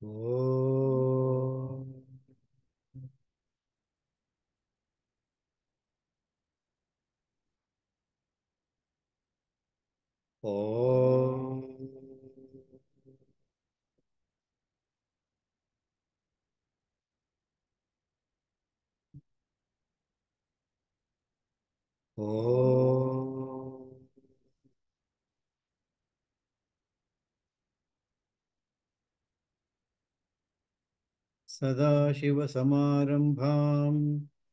Oh. Oh. Oh. सदाशिवसमारम्भाम्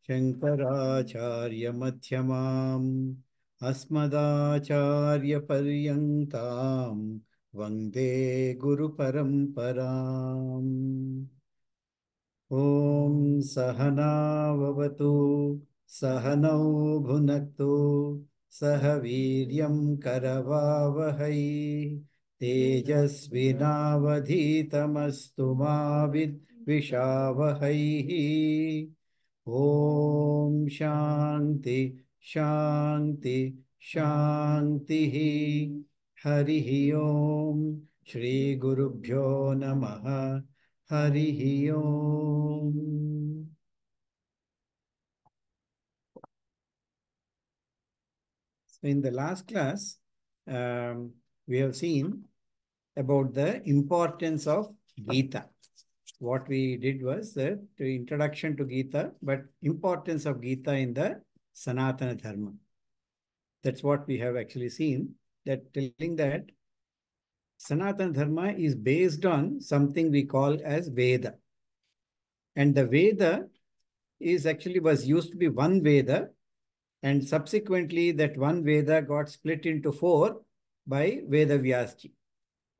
शङ्कराचार्यमध्यमाम् अस्मदाचार्यपर्यन्ताम् वन्दे गुरुपरम्पराम्। ॐ सहनाववतु सहनौ भुनक्तु सह वीर्यं करवावहै तेजस्विनावधीतमस्तु मा विद्विषावहैः। ॐ शान्ति शान्ति शान्तिः। हरिः ॐ श्रीगुरुभ्यो नमः। हरिः ॐ। So in the last class, we have seen about the importance of Gita. What we did was the introduction to Gita, but importance of Gita in the Sanatana Dharma. That's what we have actually seen, that telling that Sanatana Dharma is based on something we call as Veda. And the Veda is actually was used to be one Veda, and subsequently that one Veda got split into four by Veda Vyasji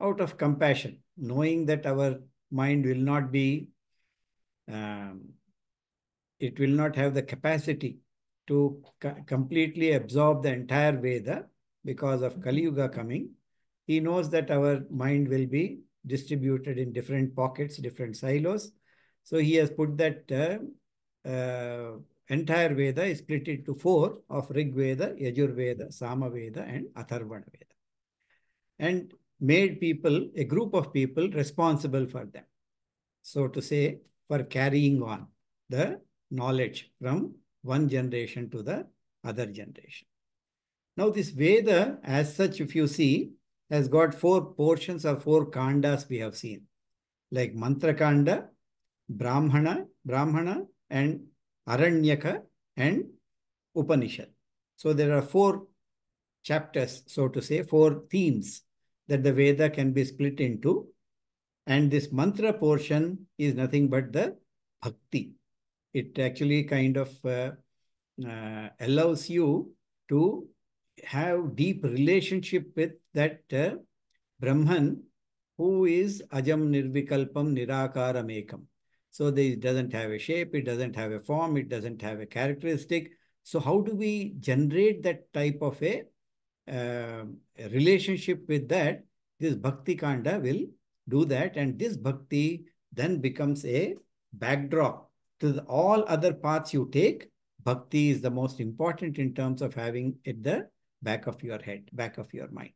out of compassion, knowing that our mind will not be, um, it will not have the capacity to completely absorb the entire Veda because of Kali Yuga coming. He knows that our mind will be distributed in different pockets, different silos. So he has put that entire Veda is split into four of Rig Veda, Yajur Veda, Sama Veda, and Atharvana Veda, and made people, a group of people, responsible for them. So to say, for carrying on the knowledge from one generation to the other generation. Now this Veda, as such, if you see, has got four portions or four kandas we have seen, like Mantra Kanda, Brahmana, and Aranyaka, and Upanishad. So there are four chapters, so to say, four themes that the Veda can be split into. And this mantra portion is nothing but the bhakti. It actually kind of allows you to have deep relationship with that Brahman, who is Ajam Nirvikalpam Nirakaram Ekam. So it doesn't have a shape, it doesn't have a form, it doesn't have a characteristic. So how do we generate that type of a relationship with that? This Bhakti Kanda will do that, and this Bhakti then becomes a backdrop to all other paths you take. Bhakti is the most important in terms of having at the back of your head, back of your mind.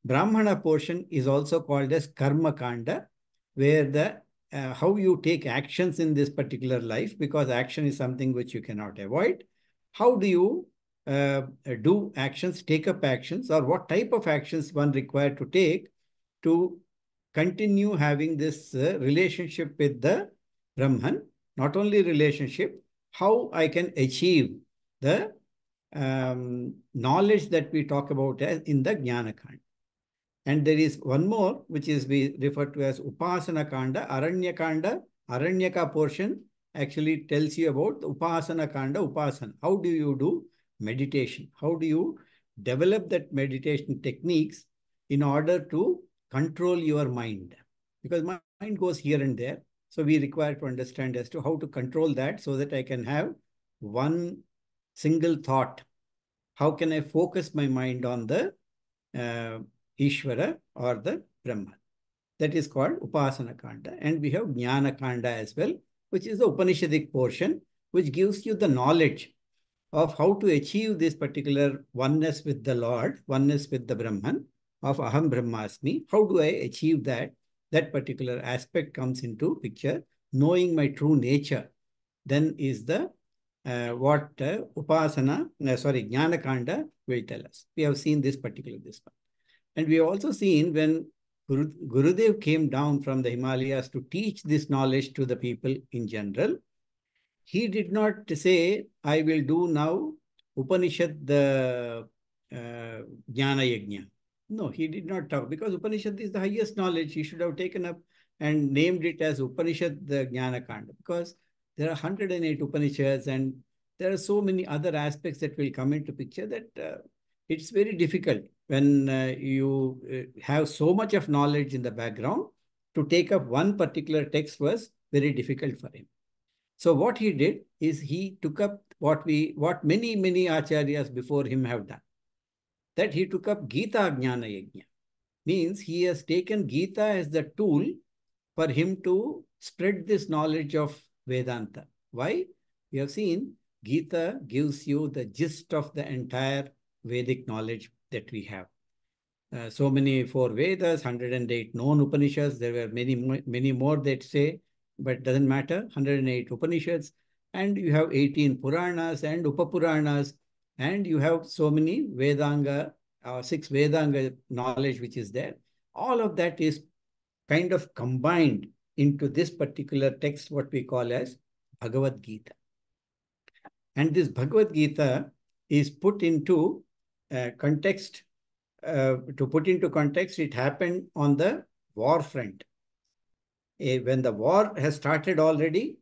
Brahmana portion is also called as Karma Kanda, where the how you take actions in this particular life, because action is something which you cannot avoid. How do you do actions, take up actions, or what type of actions one required to take to continue having this relationship with the Brahman. Not only relationship, how I can achieve the knowledge that we talk about as in the Jnana Kanda. And there is one more, which is we refer to as Upasana Kanda, Aranya Kanda. Aranyaka portion actually tells you about the Upasana Kanda, Upasana. How do you do meditation? How do you develop that meditation techniques in order to control your mind? Because my mind goes here and there. So we require to understand as to how to control that so that I can have one single thought. How can I focus my mind on the Ishvara or the Brahman? That is called Upasana Kanda. And we have Jnana Kanda as well, which is the Upanishadic portion, which gives you the knowledge of how to achieve this particular oneness with the Lord, oneness with the Brahman, of Aham Brahmasmi. How do I achieve that? that particular aspect comes into picture. Knowing my true nature, then is the what Jnana Kanda will tell us. We have seen this particular this one. And we have also seen when Gurudev came down from the Himalayas to teach this knowledge to the people in general, he did not say, I will do now Upanishad, the Jnana Yajna. No, he did not talk, because Upanishad is the highest knowledge. He should have taken up and named it as Upanishad, the Jnana Kanda, because there are 108 Upanishads and there are so many other aspects that will come into picture that it's very difficult when you have so much of knowledge in the background. To take up one particular text was very difficult for him. So what he did is he took up what many acharyas before him have done. That he took up Gita Jnana Yajna. Means he has taken Gita as the tool for him to spread this knowledge of Vedanta. Why? We have seen Gita gives you the gist of the entire Vedic knowledge that we have. So many 4 Vedas, 108 known Upanishads. There were many more that say, but doesn't matter. 108 Upanishads, and you have 18 Puranas and Upapuranas, and you have so many Vedanga, 6 Vedanga knowledge which is there. All of that is kind of combined into this particular text, what we call as Bhagavad Gita. And this Bhagavad Gita is put into context. To put into context, it happened on the war front. When the war has started already,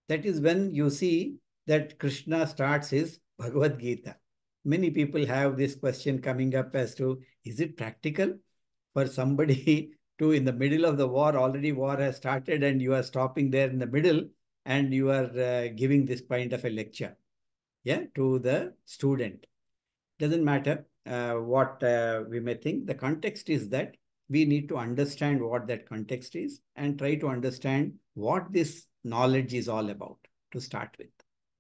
that is when you see that Krishna starts his Bhagavad Gita. Many people have this question coming up as to, is it practical for somebody to, in the middle of the war, already war has started and you are stopping there in the middle and you are giving this kind of a lecture, yeah, to the student. Doesn't matter what we may think. The context is that we need to understand what that context is and try to understand what this knowledge is all about to start with.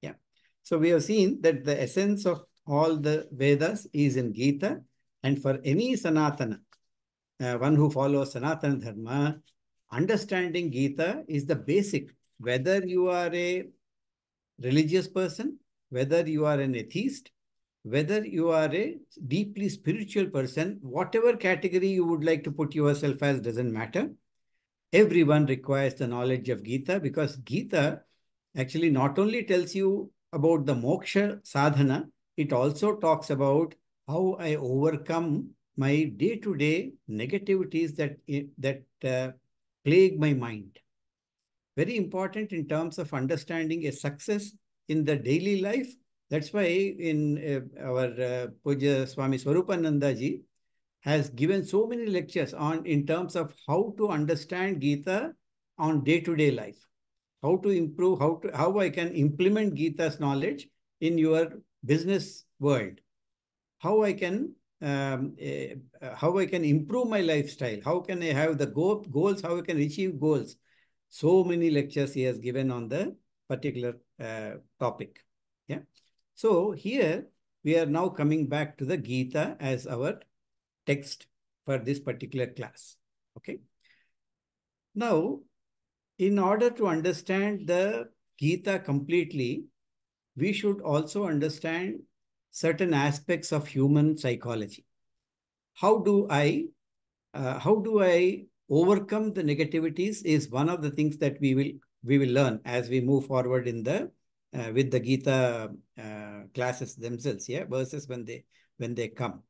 Yeah. So we have seen that the essence of all the Vedas is in Gita, and for any Sanatana, one who follows Sanatana Dharma, understanding Gita is the basic. Whether you are a religious person, whether you are an atheist, whether you are a deeply spiritual person, whatever category you would like to put yourself as doesn't matter. Everyone requires the knowledge of Gita, because Gita actually not only tells you about the moksha sadhana, it also talks about how I overcome my day-to-day negativities that plague my mind. Very important in terms of understanding a success in the daily life. That's why in our Puja Swami Swarupananda ji has given so many lectures on in terms of how to understand Gita on day-to-day life, how to improve, how I can implement Gita's knowledge in your business world, how I can improve my lifestyle, how can I have the goals, how I can achieve goals. So many lectures he has given on the particular topic. Yeah. So here we are now coming back to the Gita as our text for this particular class. Okay. Now, in order to understand the Gita completely, we should also understand certain aspects of human psychology. How do I overcome the negativities is one of the things that we will learn as we move forward in the with the Gita classes themselves, yeah, verses when they come.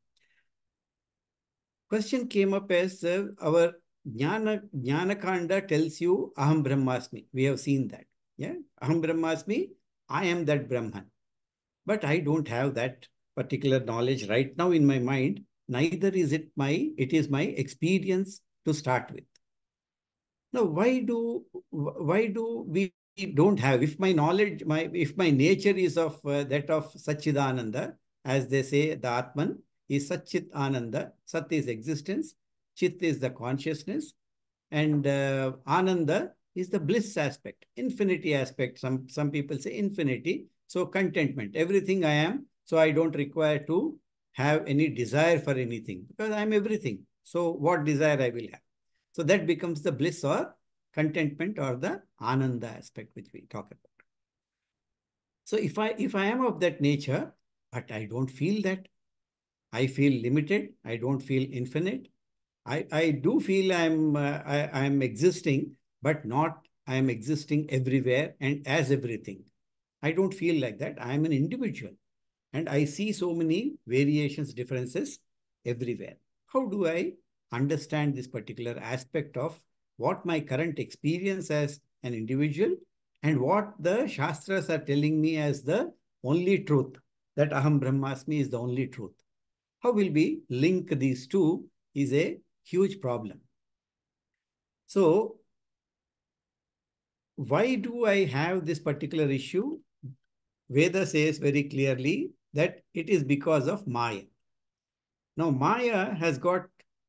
Question came up as our Jnana Kanda tells you Aham Brahmasmi. We have seen that. Yeah, Aham Brahmasmi, I am that Brahman. But I don't have that particular knowledge right now in my mind. Neither is it is my experience to start with. Now, why do we don't have, if my knowledge, if my nature is of that of Satchidananda, as they say, the Atman is Satchit Ananda. Sat is existence, Chit is the consciousness, and Ananda is the bliss aspect, infinity aspect. Some people say infinity. So contentment, everything I am. So I don't require to have any desire for anything because I'm everything. So what desire I will have? So that becomes the bliss or contentment or the ananda aspect which we talk about. So if I am of that nature, but I don't feel that, I feel limited, I don't feel infinite. I do feel I'm existing, but not I am existing everywhere and as everything. I don't feel like that. I am an individual and I see so many variations, differences everywhere. How do I understand this particular aspect of what my current experience as an individual and what the Shastras are telling me as the only truth, that Aham Brahmasmi is the only truth? How will we link these two is a huge problem. So, why do I have this particular issue? Veda says very clearly that it is because of Maya. Now, Maya has got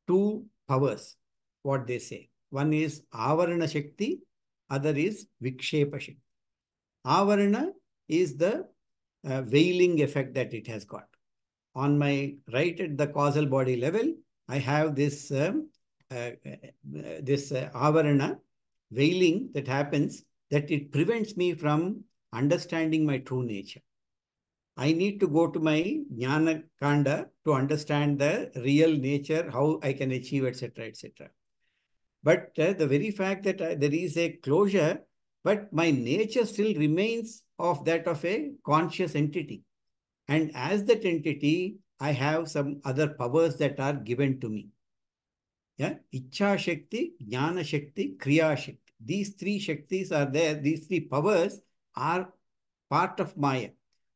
two powers, what they say. One is Avarana Shakti, other is Vikshepa Shakti. Avarana is the veiling effect that it has got. On my right at the causal body level, I have this avarana veiling that happens, that it prevents me from understanding my true nature. I need to go to my jnana kanda to understand the real nature, how I can achieve, etc., etc. But the very fact that there is a closure, but my nature still remains of that of a conscious entity. And as that entity, I have some other powers that are given to me. Yeah, Ichha Shakti, Jnana Shakti, Kriya Shakti. These three Shaktis are there. These three powers are part of Maya.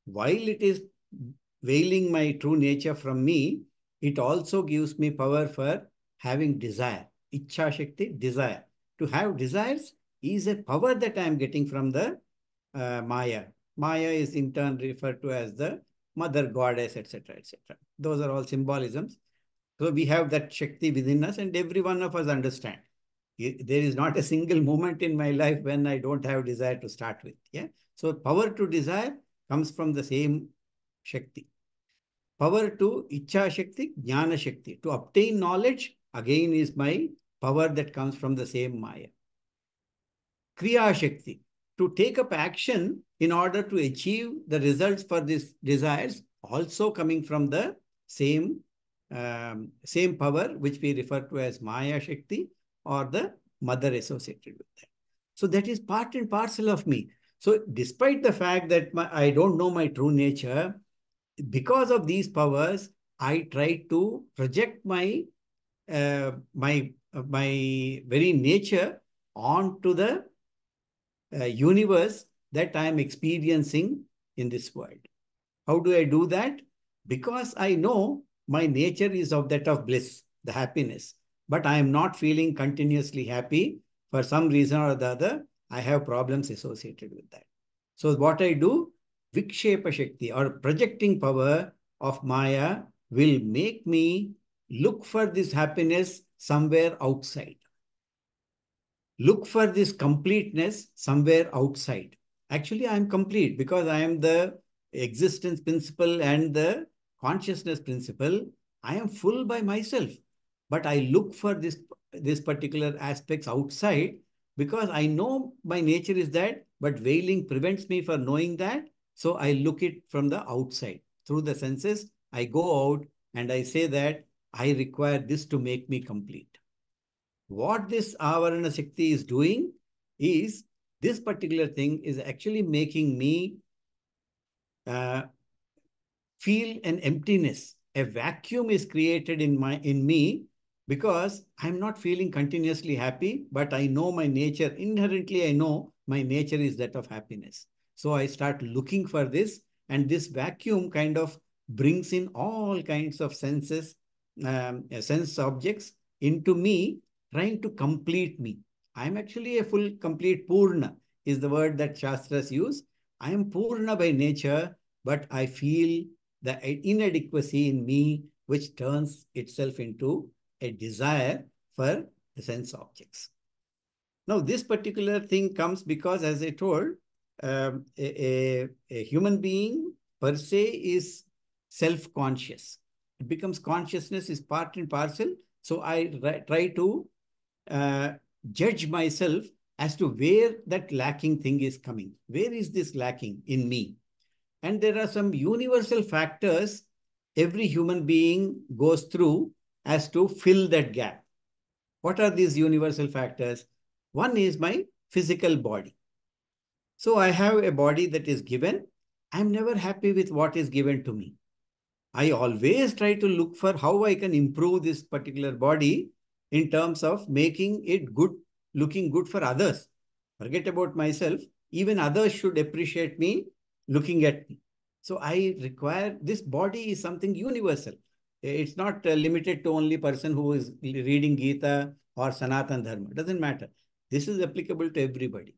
While it is veiling my true nature from me, it also gives me power for having desire. Ichha Shakti, desire. To have desires is a power that I am getting from the Maya. Maya is in turn referred to as the mother goddess, etc., etc. Those are all symbolisms. So we have that Shakti within us, and every one of us understand. There is not a single moment in my life when I don't have desire to start with. Yeah. So power to desire comes from the same Shakti. Power to Ichha Shakti, Jnana Shakti. To obtain knowledge, again, is my power that comes from the same Maya. Kriya Shakti, to take up action in order to achieve the results for these desires, also coming from the same power which we refer to as Maya Shakti or the mother associated with that. So that is part and parcel of me. So despite the fact that I don't know my true nature, because of these powers, I try to project my very nature onto the universe that I am experiencing in this world. How do I do that? Because I know my nature is of that of bliss, the happiness, but I am not feeling continuously happy. For some reason or the other, I have problems associated with that. So what I do, Vikshepa Shakti or projecting power of Maya will make me look for this happiness somewhere outside. Look for this completeness somewhere outside. Actually, I am complete because I am the existence principle and the consciousness principle. I am full by myself. But I look for this particular aspects outside because I know my nature is that, but veiling prevents me from knowing that. So I look it from the outside. Through the senses, I go out and I say that I require this to make me complete. What this Avarana Shakti is doing is, this particular thing is actually making me feel an emptiness. A vacuum is created in me because I'm not feeling continuously happy, but I know my nature. Inherently, I know my nature is that of happiness. So I start looking for this, and this vacuum kind of brings in all kinds of sense objects into me, trying to complete me. I'm actually a full, complete Purna, is the word that Shastras use. I am Purna by nature, but I feel the inadequacy in me, which turns itself into a desire for the sense objects. Now, this particular thing comes because, as I told, a human being per se is self-conscious. It becomes consciousness is part and parcel. So I try to uh, judge myself as to where that lacking thing is coming. Where is this lacking in me? And there are some universal factors every human being goes through as to fill that gap. What are these universal factors? One is my physical body. So I have a body that is given. I'm never happy with what is given to me. I always try to look for how I can improve this particular body in terms of making it good, looking good for others. Forget about myself. Even others should appreciate me looking at me. So I require, this body is something universal. It's not limited to only person who is reading Gita or Sanatan Dharma. It doesn't matter. This is applicable to everybody.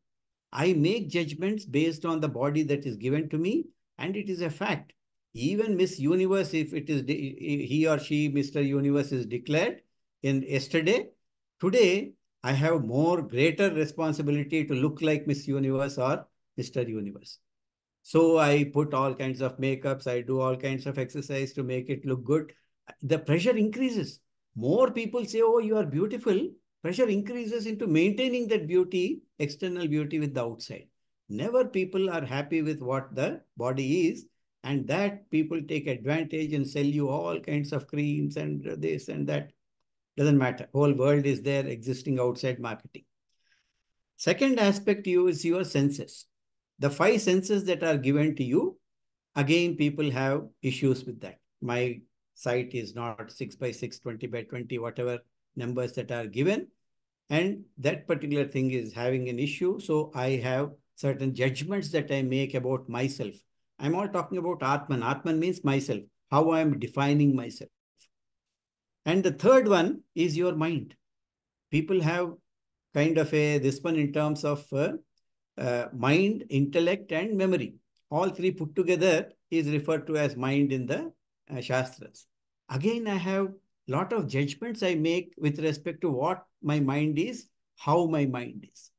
I make judgments based on the body that is given to me, and it is a fact. Even Miss Universe, if it is he or she, Mr. Universe, is declared in yesterday, today I have more greater responsibility to look like Miss Universe or Mr. Universe. So I put all kinds of makeups, I do all kinds of exercise to make it look good. The pressure increases. More people say, oh, you are beautiful. Pressure increases into maintaining that beauty, external beauty with the outside. Never people are happy with what the body is. And that people take advantage and sell you all kinds of creams and this and that. Doesn't matter. Whole world is there existing outside marketing. Second aspect is your senses. The five senses that are given to you, again, people have issues with that. My sight is not 6 by 6, 20 by 20, whatever numbers that are given. And that particular thing is having an issue. So I have certain judgments that I make about myself. I'm all talking about Atman. Atman means myself, how I am defining myself. And the third one is your mind. People have kind of this one in terms of mind, intellect, and memory. All three put together is referred to as mind in the Shastras. Again, I have lot of judgments I make with respect to what my mind is, how my mind is.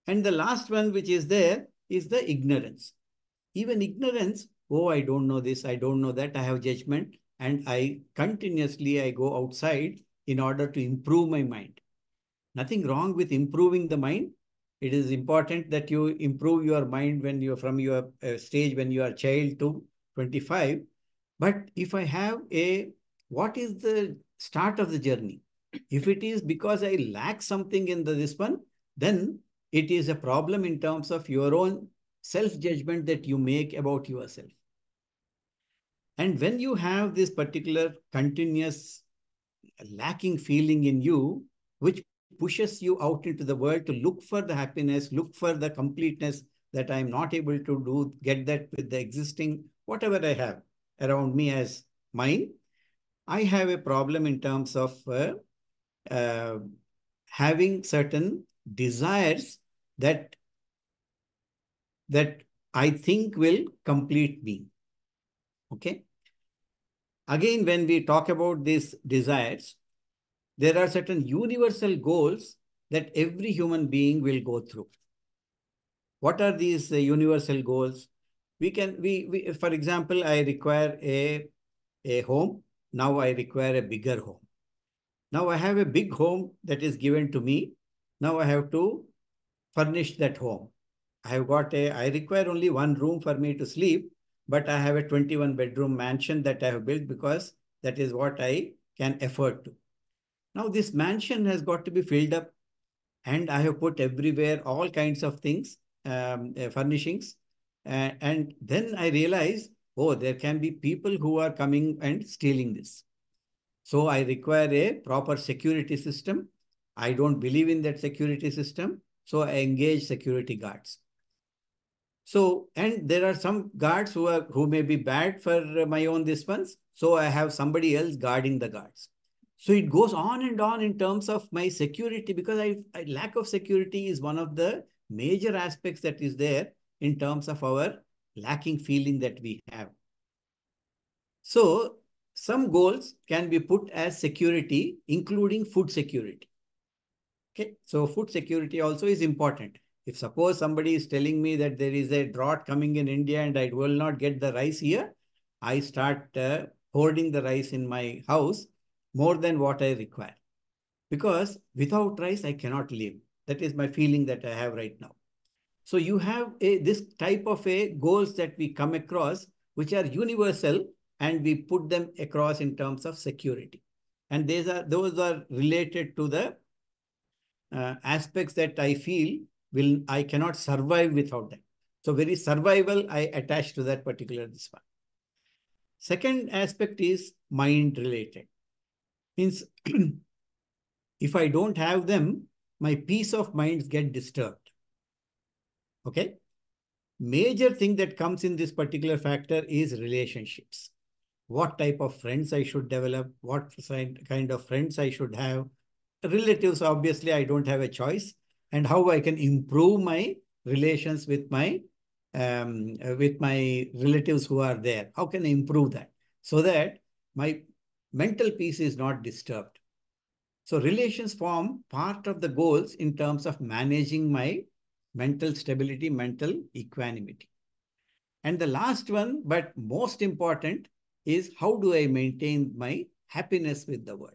And the last one which is there is the ignorance. Even ignorance, oh, I don't know this, I don't know that, I have judgment, and I go outside in order to improve my mind. Nothing wrong with improving the mind. It is important that you improve your mind when you're from your stage when you are child to 25. But if I have what is the start of the journey? If it is because I lack something in this one, then it is a problem in terms of your own self-judgment that you make about yourself. And when you have this particular continuous lacking feeling in you, which pushes you out into the world to look for the happiness, look for the completeness that I'm not able to do, get that with the existing, whatever I have around me as mine, I have a problem in terms of uh, having certain desires that I think will complete me. Okay. Again, when we talk about these desires, there are certain universal goals that every human being will go through. What are these universal goals? For example, I require a home. Now I require a bigger home. Now I have a big home that is given to me. Now I have to furnish that home. I require only one room for me to sleep, but I have a 21 bedroom mansion that I have built because that is what I can afford to. Now this mansion has got to be filled up, and I have put everywhere all kinds of things, furnishings. And then I realize, oh, there can be people who are coming and stealing this. So I require a proper security system. I don't believe in that security system. So I engage security guards. So, and there are some guards who may be bad for my own this ones. So I have somebody else guarding the guards. So it goes on and on in terms of my security, because lack of security is one of the major aspects that is there in terms of our lacking feeling that we have. So some goals can be put as security, including food security. Okay, so food security also is important. If suppose somebody is telling me that there is a drought coming in India and I will not get the rice here, I start hoarding the rice in my house more than what I require. because without rice, I cannot live. That is my feeling that I have right now. So you have this type of goals that we come across, which are universal, and we put them across in terms of security. And those are related to the aspects that I feel I cannot survive without them. So very survival, I attach to that particular this one. Second aspect is mind related. Means if I don't have them, my peace of mind get disturbed. Okay. Major thing that comes in this particular factor is relationships. What type of friends I should develop, what kind of friends I should have. Relatives, obviously, I don't have a choice. And how I can improve my relations with my relatives who are there. How can I improve that? So that my mental peace is not disturbed. So relations form part of the goals in terms of managing my mental stability, mental equanimity. And the last one, but most important, is how do I maintain my happiness with the world?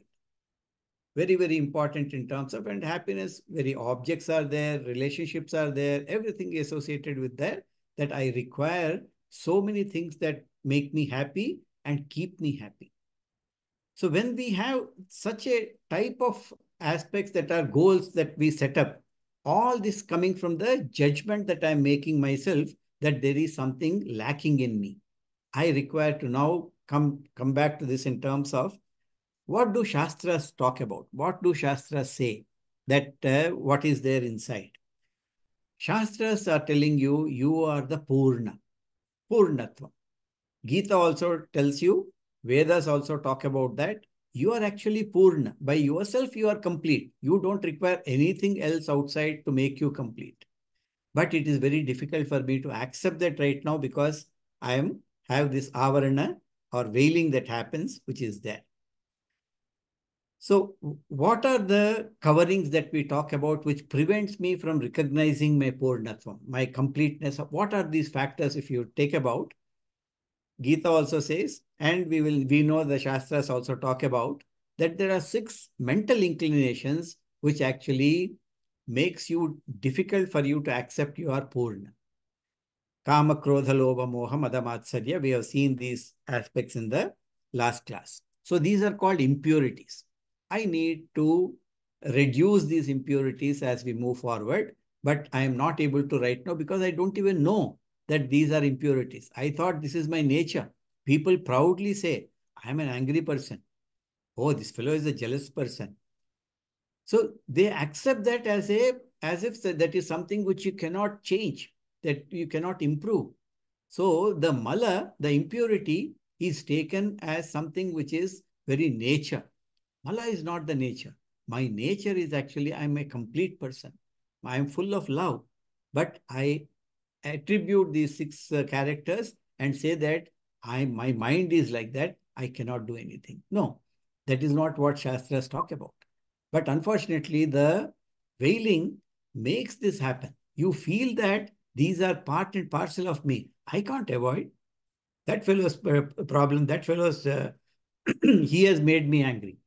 Very, very important in terms of, and happiness, very objects are there, relationships are there, everything associated with that I require so many things that make me happy and keep me happy. So when we have such a type of aspects that are goals that we set up, all this coming from the judgment that I'm making myself, that there is something lacking in me. I require to now come back to this in terms of what do Shastras talk about? What do Shastras say? That what is there inside? Shastras are telling you, you are the Purna, Purnatva. Gita also tells you, Vedas also talk about that. You are actually Purna. By yourself, you are complete. You don't require anything else outside to make you complete. But it is very difficult for me to accept that right now because I have this avarana or veiling that happens, which is there. So what are the coverings that we talk about which prevents me from recognizing my Purnatvam, my completeness? What are these factors if you take about? Gita also says, and we know the Shastras also talk about, that there are 6 mental inclinations which actually makes you difficult for you to accept you are Purna. Kama, Krodha, Lobha, Moha, Mada, Matsarya. We have seen these aspects in the last class. So these are called impurities. I need to reduce these impurities as we move forward, but I am not able to right now because I don't even know that these are impurities. I thought this is my nature. People proudly say, I am an angry person. Oh, this fellow is a jealous person. So they accept that as if that is something which you cannot change, that you cannot improve. So the mala, the impurity, is taken as something which is very nature. Mala is not the nature. My nature is actually, I'm a complete person. I'm full of love. But I attribute these 6 characters and say that my mind is like that. I cannot do anything. No, that is not what Shastras talk about. But unfortunately, the veiling makes this happen. You feel that these are part and parcel of me. I can't avoid that fellow's problem. That fellow's, he has made me angry.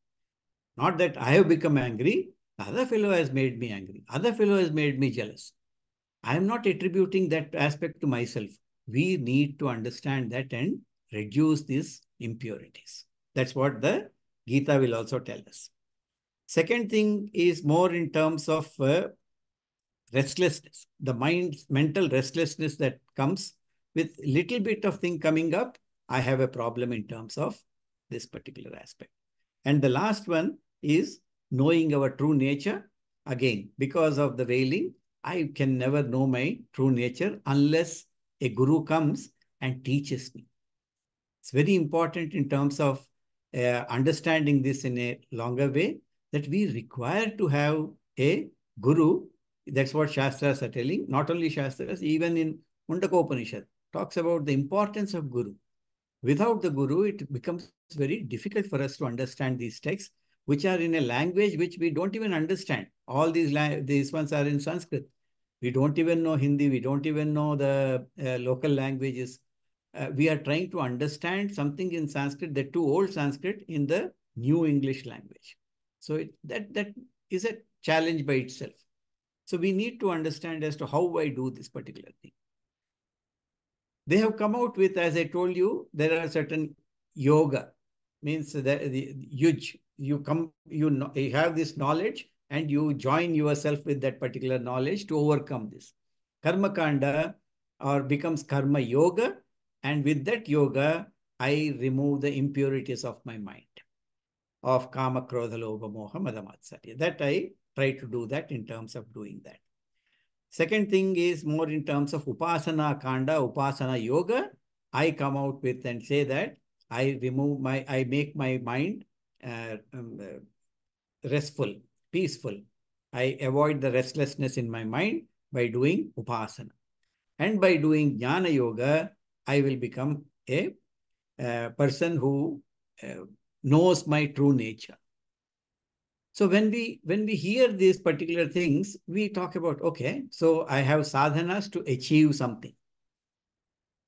Not that I have become angry. The other fellow has made me angry. Other fellow has made me jealous. I am not attributing that aspect to myself. We need to understand that and reduce these impurities. That's what the Gita will also tell us. Second thing is more in terms of restlessness, the mind's mental restlessness that comes with little bit of thing coming up. I have a problem in terms of this particular aspect. And the last one is knowing our true nature. Again, because of the veiling, I can never know my true nature unless a guru comes and teaches me. It's very important in terms of understanding this in a longer way, that we require to have a guru. That's what Shastras are telling. Not only Shastras, even in Mundakopanishad talks about the importance of guru. Without the guru, it becomes very difficult for us to understand these texts, which are in a language which we don't even understand. All these ones are in Sanskrit. We don't even know Hindi. We don't even know the local languages. We are trying to understand something in Sanskrit, the too old Sanskrit, in the new English language. So that is a challenge by itself. So we need to understand as to how I do this particular thing. They have come out with, as I told you, there are certain yoga, means that the yuj, you have this knowledge and you join yourself with that particular knowledge to overcome this. Karma kanda or becomes karma yoga, and with that yoga, I remove the impurities of my mind, of kama, krodha, lobha, moha, mada, matsarya. That I try to do that in terms of doing that. Second thing is more in terms of upasana kanda, upasana yoga. I come out with and say that I make my mind restful, peaceful. I avoid the restlessness in my mind by doing upasana. And by doing jnana yoga, I will become a person who knows my true nature. So when we hear these particular things, we talk about, okay, so I have sadhanas to achieve something.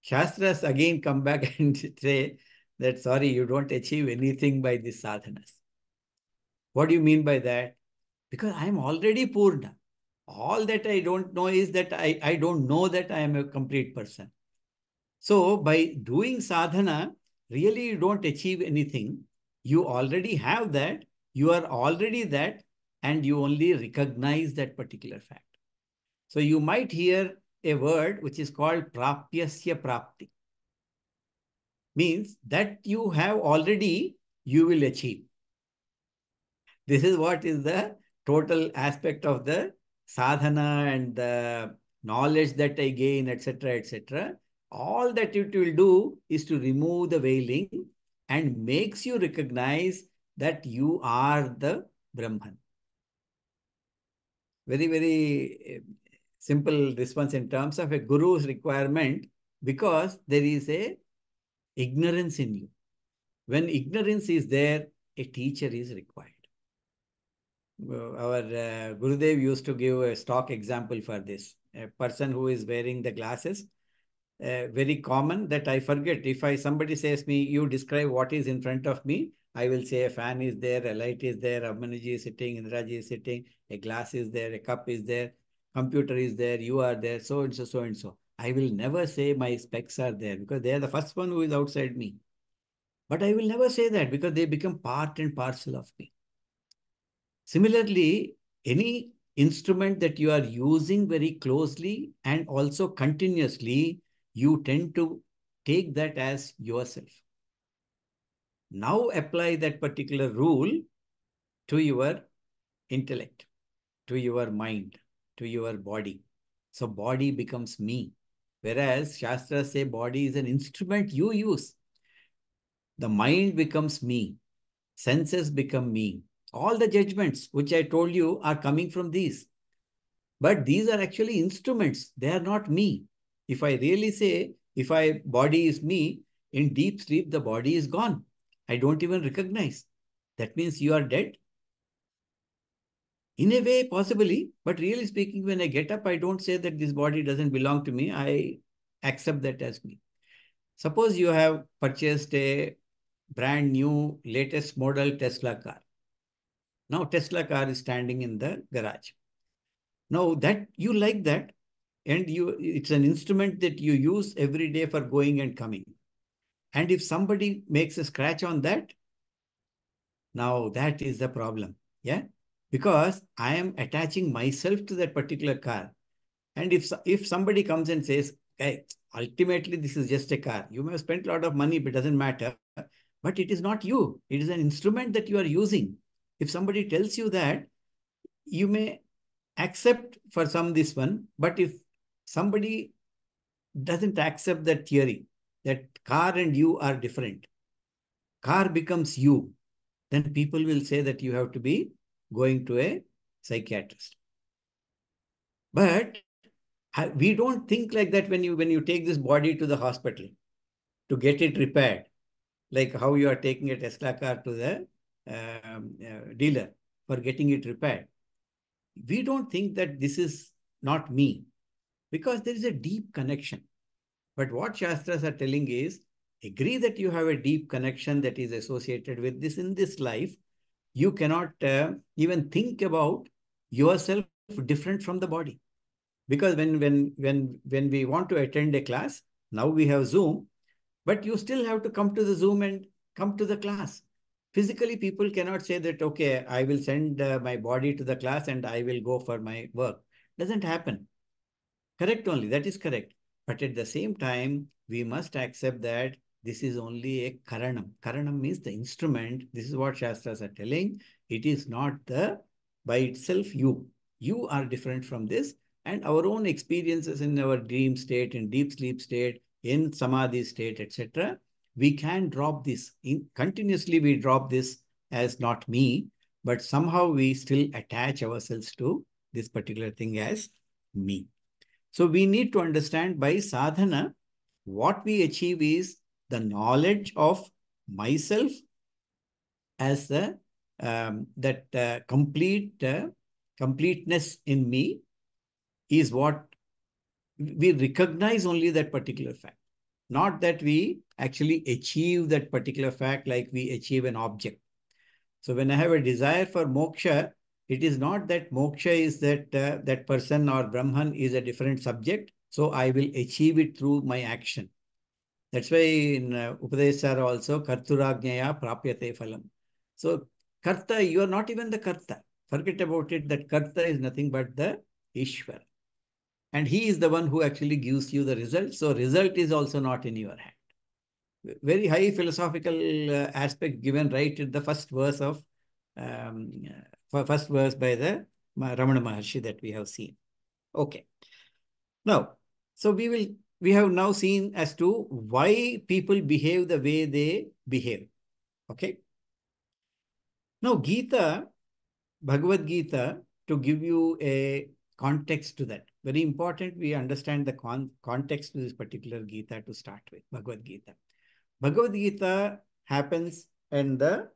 Shastras again come back and say that, sorry, you don't achieve anything by these sadhanas. What do you mean by that? Because I am already Purna. All that I don't know is that I don't know that I am a complete person. So by doing sadhana, really you don't achieve anything. You already have that. You are already that, and you only recognize that particular fact. So you might hear a word which is called prapyasya prapti. Means that you have already, you will achieve. This is what is the total aspect of the sadhana and the knowledge that I gain, etc., etc. All that it will do is to remove the veiling and makes you recognize that you are the Brahman. Very, very simple response in terms of a guru's requirement, because there is a ignorance in you. When ignorance is there, a teacher is required. Our Gurudev used to give a stock example for this. A person who is wearing the glasses, very common that I forget. If somebody says me, you describe what is in front of me, I will say a fan is there, a light is there, Ramanaji is sitting, Indraji is sitting, a glass is there, a cup is there, computer is there, you are there, so and so, so and so. I will never say my specs are there because they are the first one who is outside me. But I will never say that because they become part and parcel of me. Similarly, any instrument that you are using very closely and also continuously, you tend to take that as yourself. Now apply that particular rule to your intellect, to your mind, to your body. So body becomes me. Whereas Shastras say body is an instrument you use. The mind becomes me. Senses become me. All the judgments which I told you are coming from these. But these are actually instruments. They are not me. If I really say, if my body is me, in deep sleep, the body is gone. I don't even recognize. That means you are dead. In a way, possibly, but really speaking, when I get up, I don't say that this body doesn't belong to me. I accept that as me. Suppose you have purchased a brand new, latest model Tesla car. Now, Tesla car is standing in the garage. Now, that you like that, and it's an instrument that you use every day for going and coming. And if somebody makes a scratch on that, now that is the problem. Yeah. Because I am attaching myself to that particular car. And if somebody comes and says, hey, ultimately, this is just a car. You may have spent a lot of money, but it doesn't matter. But it is not you. It is an instrument that you are using. If somebody tells you that, you may accept for some this one. But if somebody doesn't accept that theory, that car and you are different, car becomes you, then people will say that you have to be going to a psychiatrist. But we don't think like that when you take this body to the hospital to get it repaired, like how you are taking a Tesla car to the dealer for getting it repaired. We don't think that this is not me because there is a deep connection. But what Shastras are telling is, agree that you have a deep connection that is associated with this in this life. you cannot even think about yourself different from the body. Because when we want to attend a class, now we have Zoom, but you still have to come to the Zoom and come to the class. Physically, people cannot say that, okay, I will send my body to the class and I will go for my work. Doesn't happen. Correct only. That is correct. But at the same time, we must accept that this is only a karanam. Karanam means the instrument. This is what Shastras are telling. It is not the by itself you. You are different from this. And our own experiences in our dream state, in deep sleep state, in samadhi state, etc., we can drop this. Continuously, we drop this as not me, but somehow we still attach ourselves to this particular thing as me. So we need to understand by sadhana, what we achieve is the knowledge of myself as the completeness in me is what we recognize, only that particular fact. Not that we actually achieve that particular fact like we achieve an object. So when I have a desire for moksha, it is not that moksha is that that person or Brahman is a different subject. So I will achieve it through my action. That's why in Upadesara also, Karturajnaya prapyate phalam. So Karta, you are not even the Karta. Forget about it, that Karta is nothing but the Ishvara. And he is the one who actually gives you the result. So result is also not in your hand. Very high philosophical aspect given right in the first verse of first verse by the Ramana Maharshi that we have seen. Okay. Now, so we have now seen as to why people behave the way they behave. Okay. Now, Bhagavad Gita, to give you a context to that. Very important, we understand the context to this particular Gita to start with, Bhagavad Gita. Bhagavad Gita happens in the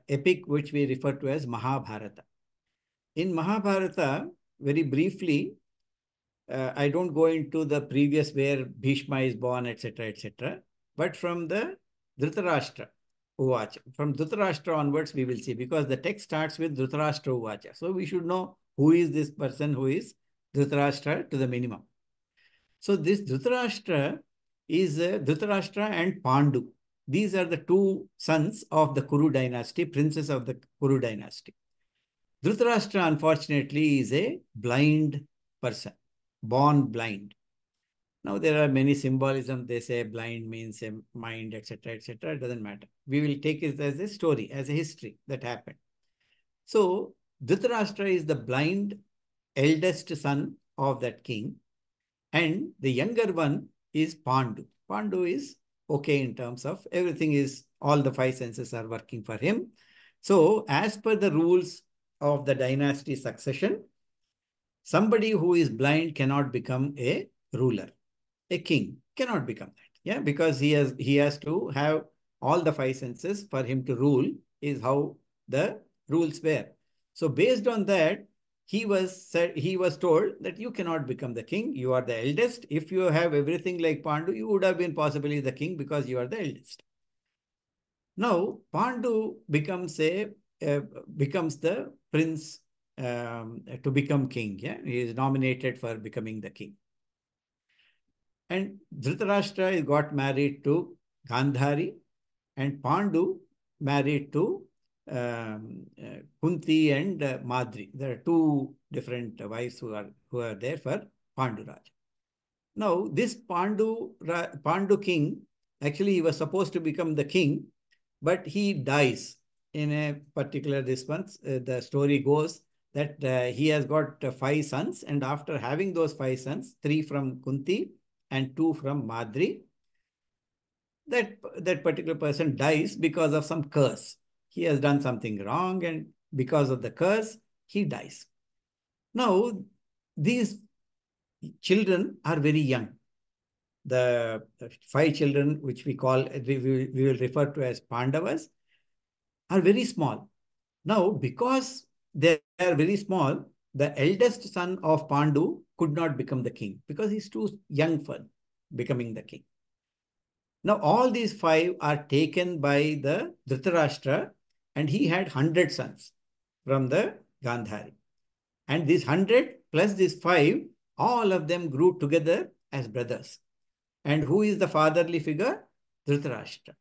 epic which we refer to as Mahabharata. In Mahabharata, very briefly, I don't go into the previous where Bhishma is born, etc., etc. But from the Dhritarashtra Uvacha, from Dhritarashtra onwards, we will see, because the text starts with Dhritarashtra Uvacha. So we should know who is this person who is Dhritarashtra to the minimum. So this Dhritarashtra is Dhritarashtra and Pandu. These are the two sons of the Kuru dynasty, princes of the Kuru dynasty. Dhritarashtra, unfortunately, is a blind person, born blind. Now, there are many symbolisms. They say blind means a mind, etc., etc. It doesn't matter. We will take it as a story, as a history that happened. So, Dhritarashtra is the blind eldest son of that king. And the younger one is Pandu. Pandu is okay in terms of everything is, all the five senses are working for him. So as per the rules of the dynasty succession, somebody who is blind cannot become a ruler. A king cannot become that. Yeah, because he has to have all the five senses for him to rule, is how the rules were. So based on that, he was told that you cannot become the king. You are the eldest. If you have everything like Pandu, you would have been possibly the king because you are the eldest. Now, Pandu becomes the prince to become king. Yeah, he is nominated for becoming the king. And Dhritarashtra got married to Gandhari, and Pandu married to Kunti and Madri. There are two different wives who are there for Panduraj. Now, this Pandu king, actually he was supposed to become the king, but he dies in a particular response. The story goes that he has got 5 sons, and after having those 5 sons, 3 from Kunti and 2 from Madri, that particular person dies because of some curse. He has done something wrong, and because of the curse, he dies. Now, these children are very young. The 5 children, which we will refer to as Pandavas, are very small. Now, because they are very small, the eldest son of Pandu could not become the king because he's too young for becoming the king. Now, all these 5 are taken by the Dhritarashtra And he had 100 sons from the Gandhari. And these 100 plus these 5, all of them grew together as brothers. And who is the fatherly figure? Dhritarashtra.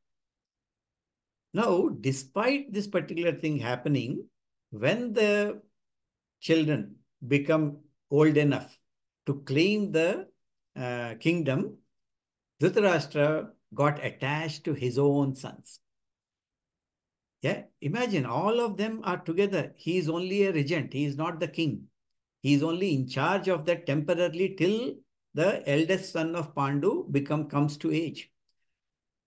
Now, despite this particular thing happening, when the children become old enough to claim the kingdom, Dhritarashtra got attached to his own sons. Yeah, imagine all of them are together. He is only a regent. He is not the king. He is only in charge of that temporarily till the eldest son of Pandu comes to age.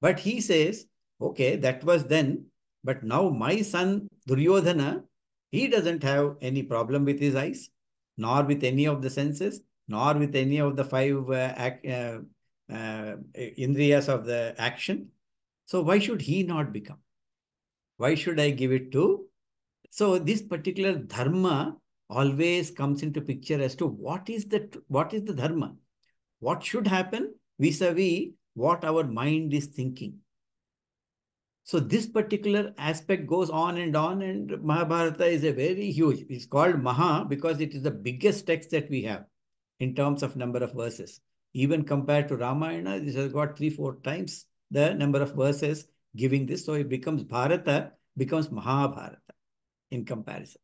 But he says, okay, that was then, but now my son Duryodhana, he doesn't have any problem with his eyes, nor with any of the senses, nor with any of the 5 indriyas of the action. So why should he not become? Why should I give it to? So this particular dharma always comes into picture as to what is the dharma? What should happen vis-a-vis what our mind is thinking. So this particular aspect goes on, and Mahabharata is a very huge. It's called Maha because it is the biggest text that we have in terms of number of verses. Even compared to Ramayana, this has got 3-4 times the number of verses giving this. So it becomes Bharata, becomes Mahabharata in comparison.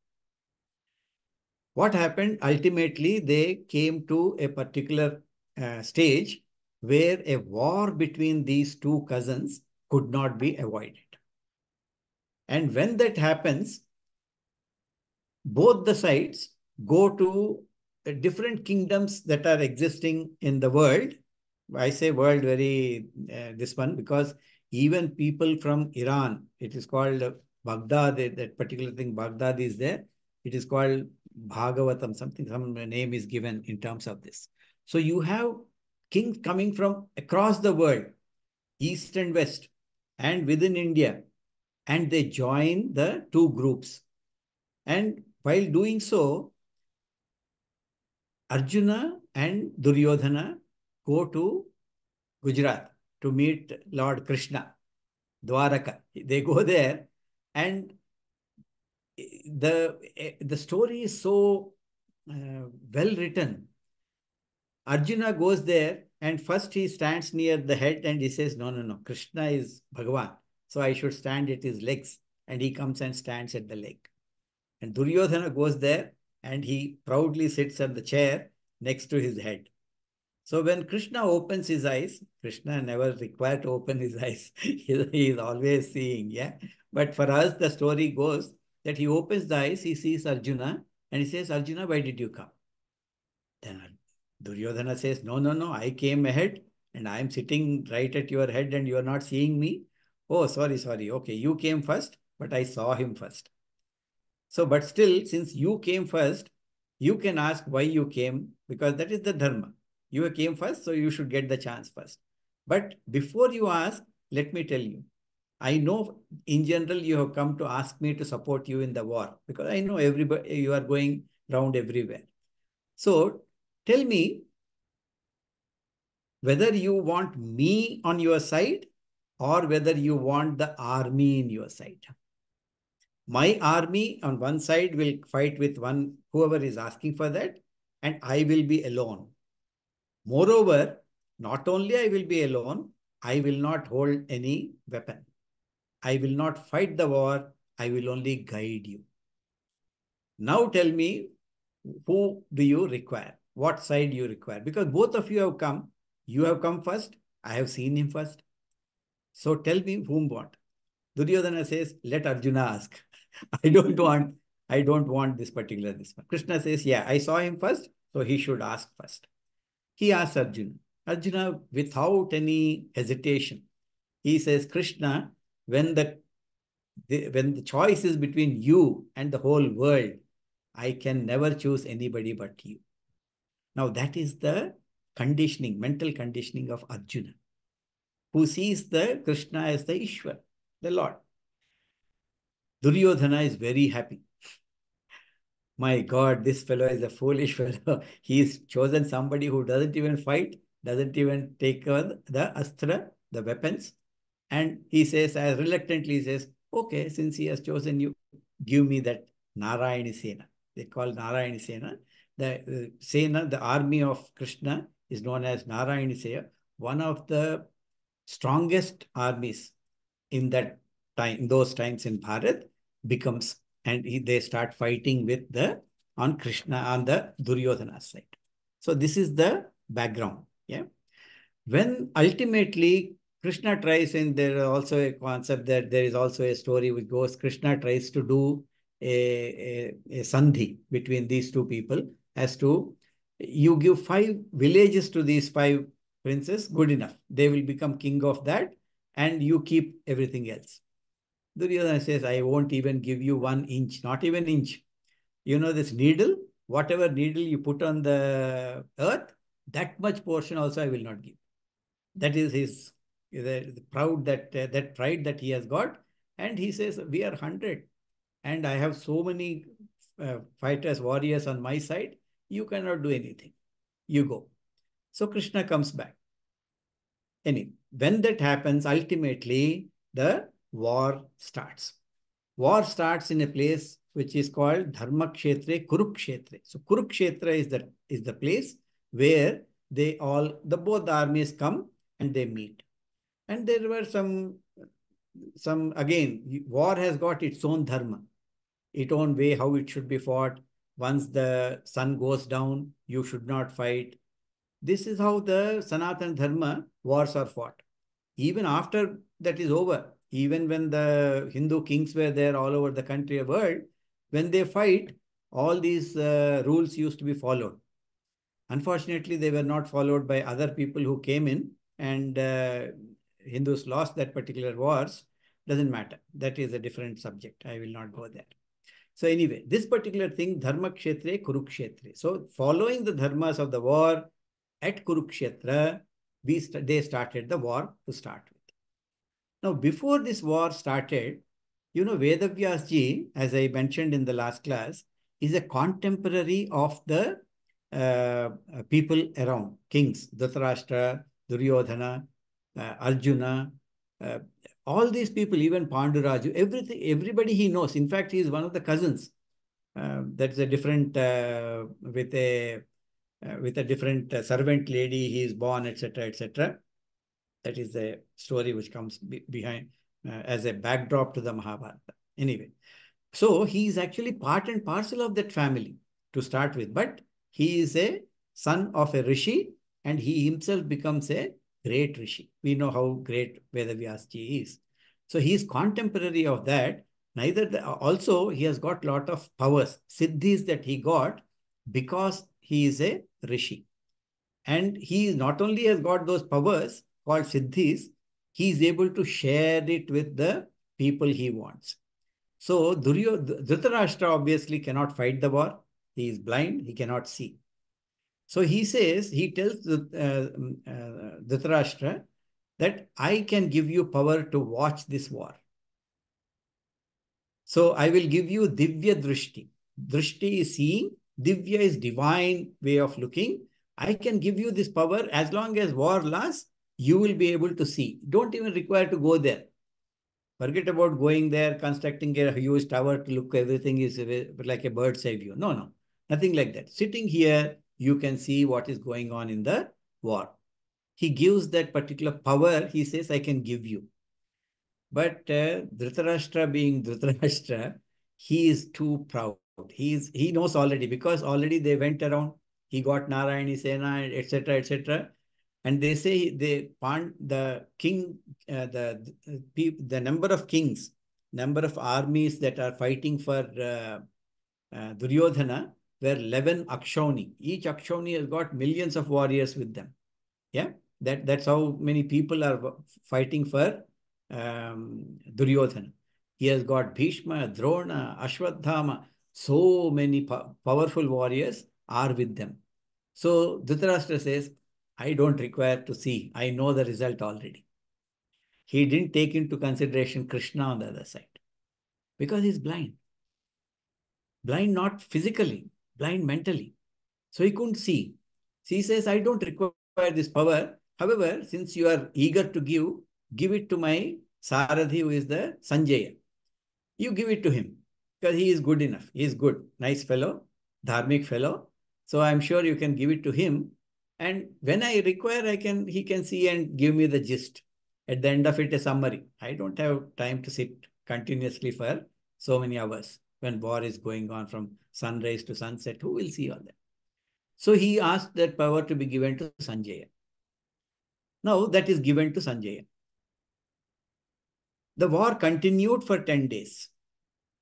What happened? Ultimately, they came to a particular stage where a war between these two cousins could not be avoided. And when that happens, both the sides go to different kingdoms that are existing in the world. I say world very, this one, because even people from Iran, it is called Baghdad, that particular thing, Baghdad is there. It is called Bhagavatam, some name is given in terms of this. So you have kings coming from across the world, east and west, and within India, and they join the two groups. And while doing so, Arjuna and Duryodhana go to Gujarat to meet Lord Krishna, Dwaraka. They go there, and the story is so well written. Arjuna goes there, and first he stands near the head and he says, no, no, no, Krishna is Bhagavan, so I should stand at his legs. And he comes and stands at the leg. And Duryodhana goes there and he proudly sits on the chair next to his head. So when Krishna opens his eyes, Krishna never required to open his eyes. He is always seeing, yeah. But for us, the story goes that he opens the eyes, he sees Arjuna, and he says, Arjuna, why did you come? Then Duryodhana says, no, no, no, I came ahead and I am sitting right at your head and you are not seeing me. Oh, sorry, sorry. Okay, you came first, but I saw him first. So, but still, since you came first, you can ask why you came, because that is the dharma. You came first, so you should get the chance first. But before you ask, let me tell you, I know in general you have come to ask me to support you in the war, because I know everybody, you are going around everywhere. So tell me whether you want me on your side or whether you want the army in your side. My army on one side will fight with whoever is asking for that, and I will be alone. Moreover, not only I will be alone, I will not hold any weapon. I will not fight the war. I will only guide you. Now tell me, who do you require? What side you require? Because both of you have come. You have come first. I have seen him first. So tell me whom want. Duryodhana says, let Arjuna ask. I don't want this particular this one. Krishna says, yeah, I saw him first, so he should ask first. He asks Arjuna. Arjuna, without any hesitation, he says, Krishna, when the choice is between you and the whole world, I can never choose anybody but you. Now that is the conditioning, mental conditioning of Arjuna, who sees the Krishna as the Ishwar, the Lord. Duryodhana is very happy. My God, this fellow is a foolish fellow. He's chosen somebody who doesn't even fight, doesn't even take the astra, the weapons. And he says, as reluctantly he says, Okay, since he has chosen you, give me that Narayani Sena. They call Narayani Sena. The Sena, the army of Krishna, is known as Narayani Sena, one of the strongest armies in that time, in those times in Bharat, becomes, and they start fighting with on Krishna, on the Duryodhana side. So this is the background. Yeah. When ultimately Krishna tries, and there is also a concept that there is also a story which goes, Krishna tries to do a sandhi between these two people as to, you give 5 villages to these 5 princes, good enough. They will become king of that, and you keep everything else. Duryodhana says, I won't even give you 1 inch, not even inch. You know this needle, whatever needle you put on the earth, that much portion also I will not give. That is his the proud that pride that he has got, and he says, we are 100, and I have so many fighters, warriors on my side. You cannot do anything. You go. So Krishna comes back. Anyway, when that happens, ultimately the war starts. War starts in a place which is called Dharma Kshetre, Kurukshetre. So Kurukshetra is the place where both armies come and they meet. And there were again, war has got its own dharma, its own way how it should be fought. Once the sun goes down, you should not fight. This is how the Sanatana Dharma wars are fought. Even after that is over, even when the Hindu kings were there all over the country or world, when they fight, all these rules used to be followed. Unfortunately, they were not followed by other people who came in, and Hindus lost that particular wars. Doesn't matter. That is a different subject. I will not go there. So anyway, this particular thing, Dharma Kshetre, Kurukshetre. So following the dharmas of the war at Kurukshetra, they started the war to start with. Now, before this war started, Vedavyas ji, as I mentioned in the last class, is a contemporary of the people around, kings, Dhritarashtra, Duryodhana, Arjuna, uh, all these people, even Panduraju, everybody he knows. In fact, he is one of the cousins. That's a different, with a different servant lady, he is born, etc., etc. That is the story which comes behind as a backdrop to the Mahabharata. Anyway, so he is actually part and parcel of that family to start with, but he is a son of a rishi, and he himself becomes a great rishi. We know how great Vedavyasji is. So he is contemporary of that. Also, he has got lot of powers, siddhis that he got because he is a rishi. And he not only has got those powers called siddhis, he is able to share it with the people he wants. So Dhritarashtra obviously cannot fight the war. He is blind, he cannot see. So he tells Dhritarashtra that I can give you power to watch this war. So I will give you Divya Drishti. Drishti is seeing, Divya is divine way of looking. I can give you this power as long as war lasts, you will be able to see. Don't even require to go there. Forget about going there, constructing a huge tower to look, everything is like a bird's eye view. No, no, nothing like that. Sitting here, you can see what is going on in the war. He gives that particular power. He says, I can give you. But Dhritarashtra being Dhritarashtra, he is too proud. He knows already, because already they went around. He got Narayani Sena, etc., etc. And they say the king, the number of kings, number of armies that are fighting for Duryodhana were 11 Akshoni. Each Akshoni has got millions of warriors with them. Yeah, that's how many people are fighting for Duryodhana. He has got Bhishma, Drona, Ashwadhama. So many powerful warriors are with them. So Dhritarashtra says, I don't require to see. I know the result already. He didn't take into consideration Krishna on the other side because he's blind. Blind not physically, blind mentally. So he couldn't see. So he says, I don't require this power. However, since you are eager to give it to my Sarathi, who is the Sanjaya. you give it to him because he is good enough. He is good, nice fellow, dharmic fellow. So I'm sure you can give it to him. And when I require, he can see and give me the gist. At the end of it, a summary. I don't have time to sit continuously for so many hours when war is going on from sunrise to sunset. Who will see all that? So he asked that power to be given to Sanjaya. Now that is given to Sanjaya. The war continued for 10 days.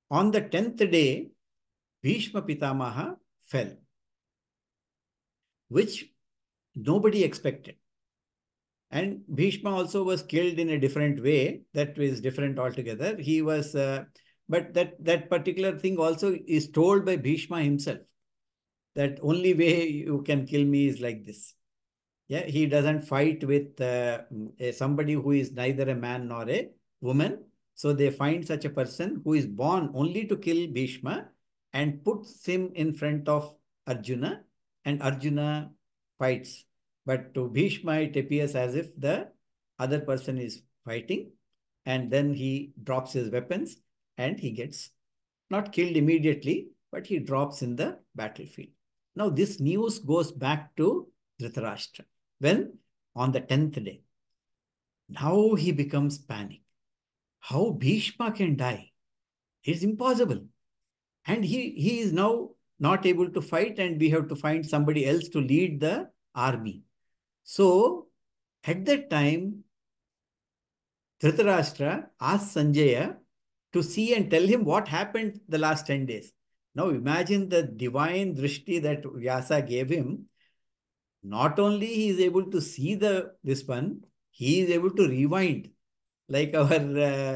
On the 10th day, Bhishma Pitamaha fell, which nobody expected. And Bhishma also was killed in a different way. That was different altogether. He was, but that particular thing also is told by Bhishma himself. That only way you can kill me is like this. Yeah, he doesn't fight with somebody who is neither a man nor a woman. So they find such a person who is born only to kill Bhishma and puts him in front of Arjuna, and Arjuna fights. But to Bhishma, it appears as if the other person is fighting, and then he drops his weapons and he gets not killed immediately, but he drops in the battlefield. Now this news goes back to Dhritarashtra. When? On the 10th day. Now he becomes panic. How Bhishma can die? It's impossible. And he is now not able to fight, and we have to find somebody else to lead the army. So at that time, Dhritarashtra asked Sanjaya to see and tell him what happened the last 10 days. Now imagine the divine drishti that Vyasa gave him. Not only he is able to see this one, he is able to rewind like our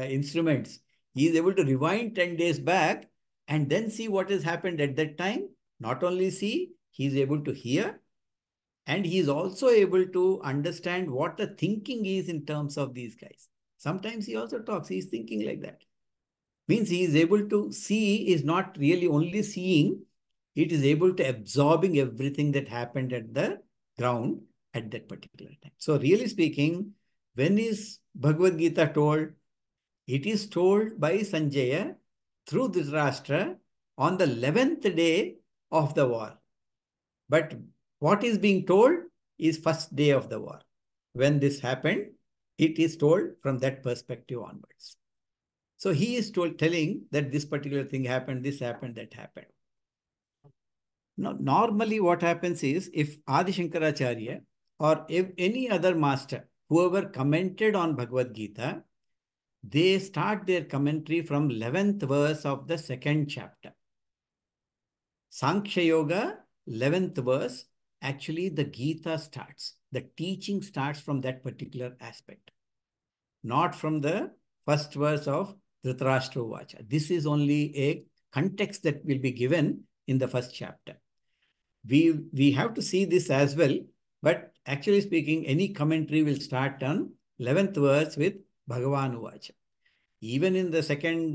instruments. He is able to rewind 10 days back and then see what has happened at that time. Not only see, he is able to hear, and he is also able to understand what the thinking is in terms of these guys. Sometimes he also talks, he is thinking like that. Means he is able to see, is not really only seeing, it is able to absorbing everything that happened at the ground at that particular time. So really speaking, when is Bhagavad Gita told? It is told by Sanjaya through Dhritarashtra on the 11th day of the war. But what is being told is first day of the war. When this happened, it is told from that perspective onwards. So he is telling that this particular thing happened, this happened, that happened. Now, normally what happens is, if Adi Shankaracharya or if any other master, whoever commented on Bhagavad Gita, they start their commentary from 11th verse of the 2nd chapter. Sankhya Yoga, 11th verse, actually the Gita starts. The teaching starts from that particular aspect, not from the first verse of Dhritarashtra Vacha. This is only a context that will be given in the first chapter. We have to see this as well, but actually speaking, any commentary will start on 11th verse with Bhagavan Uvacha. Even in the second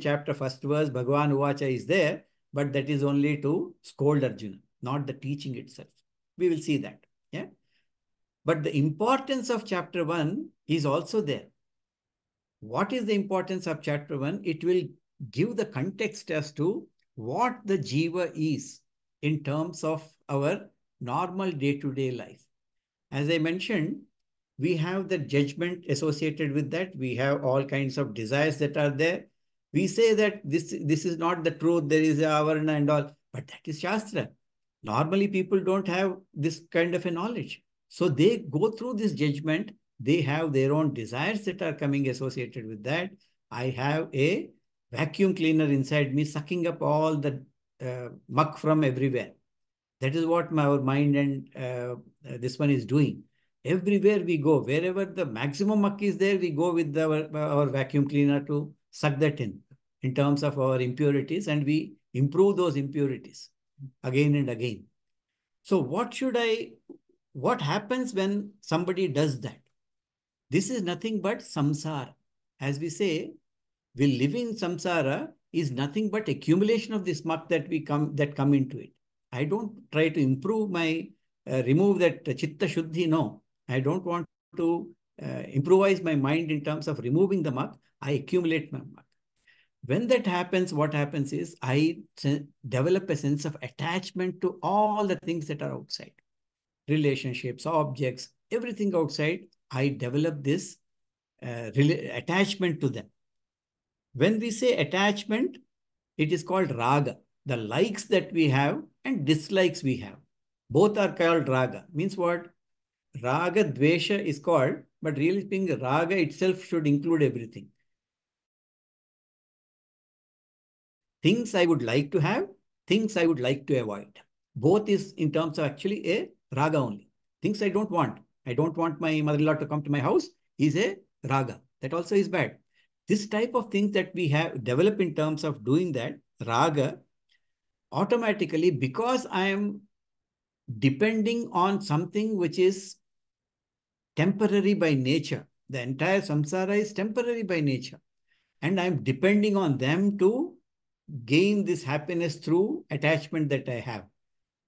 chapter, first verse, Bhagavan Uvacha is there, but that is only to scold Arjuna, not the teaching itself. We will see that. Yeah. But the importance of chapter 1 is also there. What is the importance of chapter 1? It will give the context as to what the jiva is in terms of our normal day-to-day life. As I mentioned, we have the judgment associated with that. We have all kinds of desires that are there. We say that this is not the truth, there is a avarana and all, but that is Shastra. Normally, people don't have this kind of a knowledge. So they go through this judgment. They have their own desires that are coming associated with that. I have a vacuum cleaner inside me sucking up all the muck from everywhere. That is what our mind and this one is doing. Everywhere we go, wherever the maximum muck is there, we go with our vacuum cleaner to suck that in terms of our impurities, and we improve those impurities again and again. So what happens when somebody does that? This is nothing but samsara. As we say, we live in samsara is nothing but accumulation of this muck that come into it. I don't try to improve remove that chitta shuddhi. No, I don't want to improvise my mind in terms of removing the muck. I accumulate my muck. When that happens, what happens is I develop a sense of attachment to all the things that are outside. Relationships, objects, everything outside, I develop this attachment to them. When we say attachment, it is called raga. The likes that we have and dislikes we have. Both are called raga. Means what? Raga, dvesha is called, but really speaking, raga itself should include everything. Things I would like to have, things I would like to avoid. Both is in terms of actually a raga only. Things I don't want. I don't want my mother-in-law to come to my house is a raga. That also is bad. This type of things that we have developed in terms of doing that, raga, automatically, because I am depending on something which is temporary by nature. The entire samsara is temporary by nature. And I'm depending on them to gain this happiness through attachment that I have.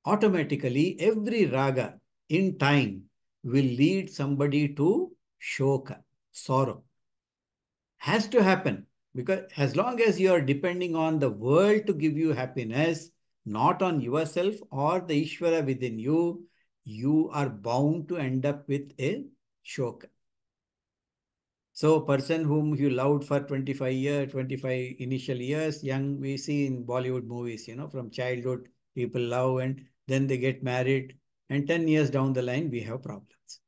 Automatically, every raga in time will lead somebody to shoka, sorrow. Has to happen, because as long as you are depending on the world to give you happiness, not on yourself or the Ishvara within you, you are bound to end up with a shoka. So, person whom you loved for 25 years, 25 initial years, young, we see in Bollywood movies, from childhood, people love and then they get married. And 10 years down the line, we have problems.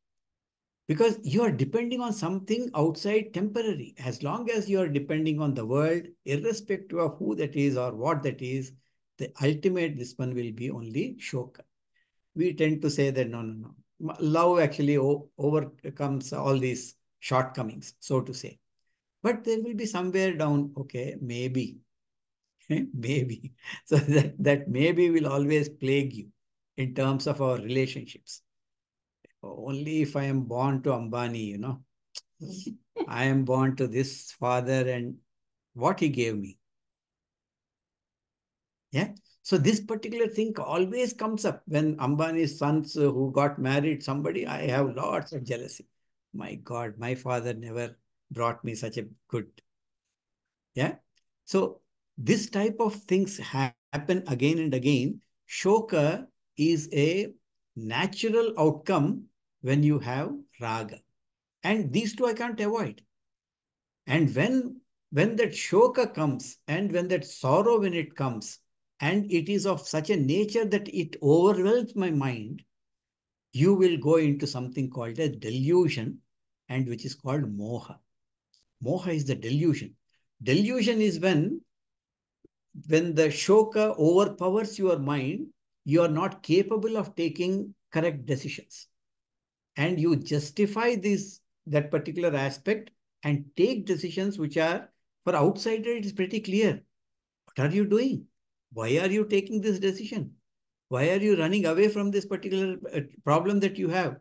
Because you are depending on something outside temporary. As long as you are depending on the world, irrespective of who that is or what that is, the ultimate, this one will be only shoka. We tend to say that no. Love actually overcomes all these shortcomings, so to say. But there will be somewhere down, okay, maybe, maybe. So that maybe will always plague you in terms of our relationships. Only if I am born to Ambani, I am born to this father and what he gave me. Yeah. So this particular thing always comes up when Ambani's sons who got married, somebody, I have lots of jealousy. My God, my father never brought me such a good. Yeah. So this type of things happen again and again. Shoka is a natural outcome when you have raga. And these two I can't avoid. And when that shoka comes and when that sorrow when it comes, and it is of such a nature that it overwhelms my mind, you will go into something called a delusion, and which is called moha. Moha is the delusion. Delusion is when the shoka overpowers your mind, you are not capable of taking correct decisions. And you justify that particular aspect and take decisions which are, for outsider, it is pretty clear. What are you doing? Why are you taking this decision? Why are you running away from this particular problem that you have?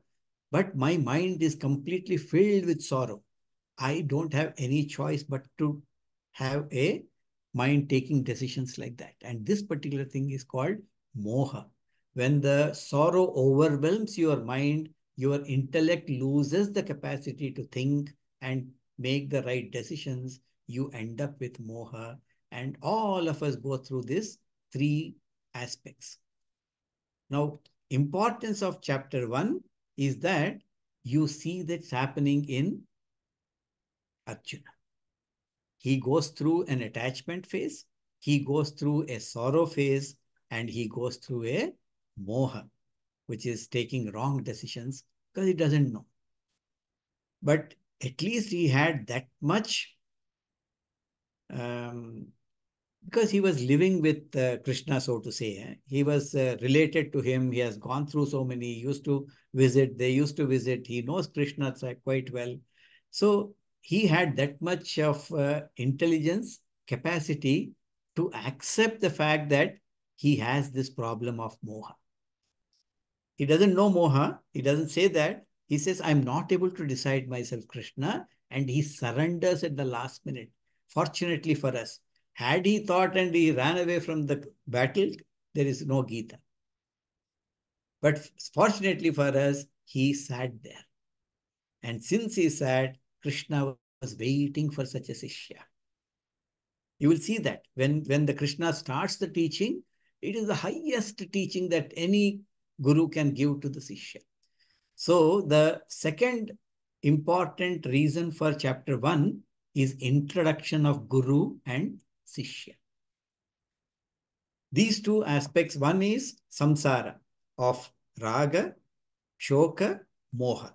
But my mind is completely filled with sorrow. I don't have any choice but to have a mind taking decisions like that. And this particular thing is called moha. When the sorrow overwhelms your mind, your intellect loses the capacity to think and make the right decisions. You end up with moha. And all of us go through these three aspects. Now, importance of chapter 1 is that you see that's happening in Arjuna. He goes through an attachment phase, he goes through a sorrow phase, and he goes through a moha, which is taking wrong decisions because he doesn't know. But at least he had that much because he was living with Krishna, so to say. He was related to him. He has gone through so many. He used to visit. They used to visit. He knows Krishna quite well. So he had that much of intelligence, capacity to accept the fact that he has this problem of moha. He doesn't know moha. He doesn't say that. He says, I'm not able to decide myself, Krishna. And he surrenders at the last minute. Fortunately for us, had he thought and he ran away from the battle, there is no Gita. But fortunately for us, he sat there. And since he sat, Krishna was waiting for such a Sishya. You will see that when the Krishna starts the teaching, it is the highest teaching that any guru can give to the Sishya. So the second important reason for chapter 1 is introduction of Guru and Sishya. These two aspects, one is samsara of raga, shoka, moha.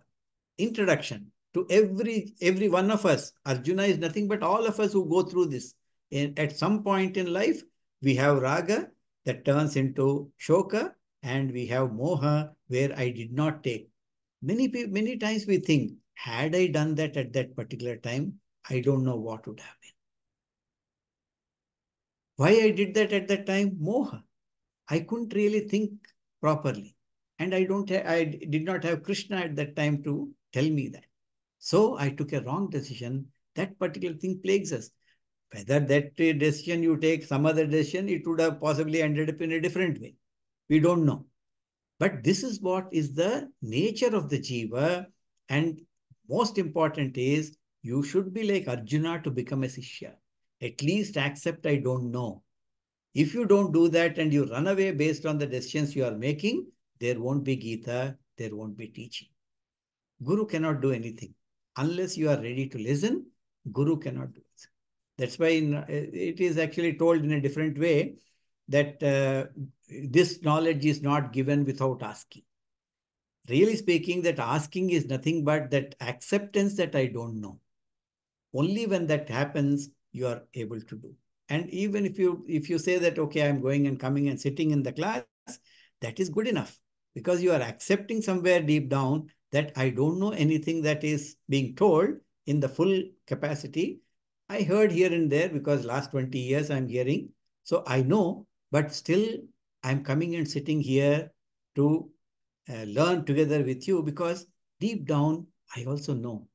Introduction to every one of us. Arjuna is nothing but all of us who go through this. At some point in life, we have raga that turns into shoka, and we have moha where I did not take. Many times we think, had I done that at that particular time, I don't know what would have been. Why I did that at that time? Moha. I couldn't really think properly. And I did not have Krishna at that time to tell me that. So I took a wrong decision. That particular thing plagues us. Whether that decision you take, some other decision, it would have possibly ended up in a different way. We don't know. But this is what is the nature of the jiva. And most important is, you should be like Arjuna to become a Sishya. At least accept I don't know. If you don't do that and you run away based on the decisions you are making, there won't be Gita, there won't be teaching. Guru cannot do anything. Unless you are ready to listen, Guru cannot do it. That's why it is actually told in a different way that this knowledge is not given without asking. Really speaking, that asking is nothing but that acceptance that I don't know. Only when that happens, you are able to do. And even if you say that, okay, I'm going and coming and sitting in the class, that is good enough, because you are accepting somewhere deep down that I don't know anything that is being told in the full capacity. I heard here and there because last 20 years I'm hearing. So I know, but still I'm coming and sitting here to learn together with you, because deep down I also know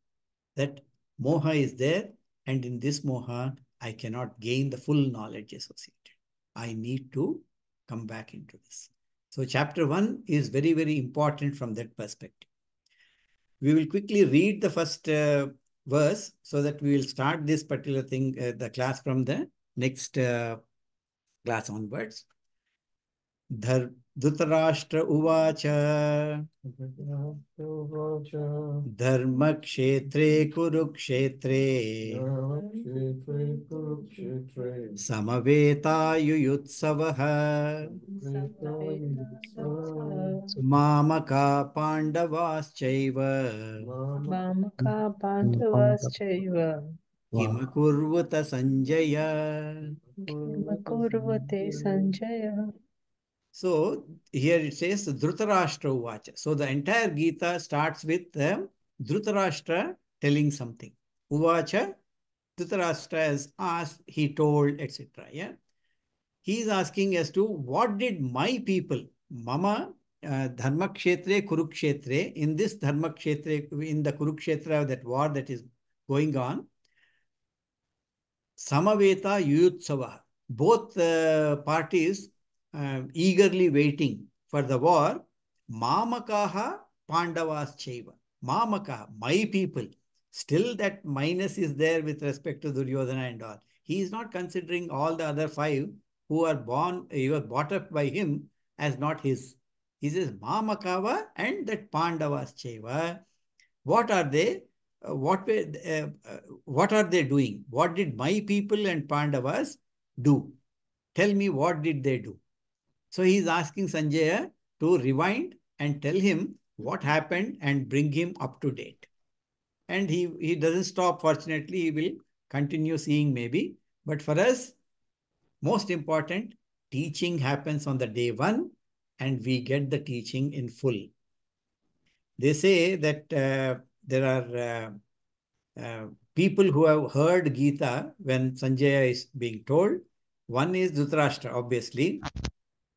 that moha is there, and in this moha, I cannot gain the full knowledge associated. I need to come back into this. So chapter 1 is very, very important from that perspective. We will quickly read the first verse so that we will start this particular thing, the class from the next class onwards. Dhritarashtra उवाच धर्मक्षेत्रे कुरुक्षेत्रे समवेतायुयुत्सवः मामका पाण्डवाश्चैव किमकुर्वत Sanjay. So here it says Dhritarashtra Uvacha. So the entire Gita starts with Dhritarashtra telling something. Uvacha, Dhritarashtra has asked, he told, etc. Yeah, he is asking as to what did my people, Mama Dharmakshetre Kurukshetre, in this Dharmakshetre, in the Kurukshetra, that war that is going on, Samaveta Yuyutsava, both parties eagerly waiting for the war. Mamakaha Pandavas Chaiva. Mamakaha, my people. Still that minus is there with respect to Duryodhana and all. He is not considering all the other 5 who are born, were brought up by him as not his. He says Mamakava and that Pandavas Chaiva. What are they? What are they doing? What did my people and Pandavas do? Tell me, what did they do? So he is asking Sanjaya to rewind and tell him what happened and bring him up to date. And he doesn't stop, fortunately. He will continue seeing maybe. But for us, most important, teaching happens on the day 1 and we get the teaching in full. They say that there are people who have heard Gita when Sanjaya is being told. One is Dhritarashtra, obviously.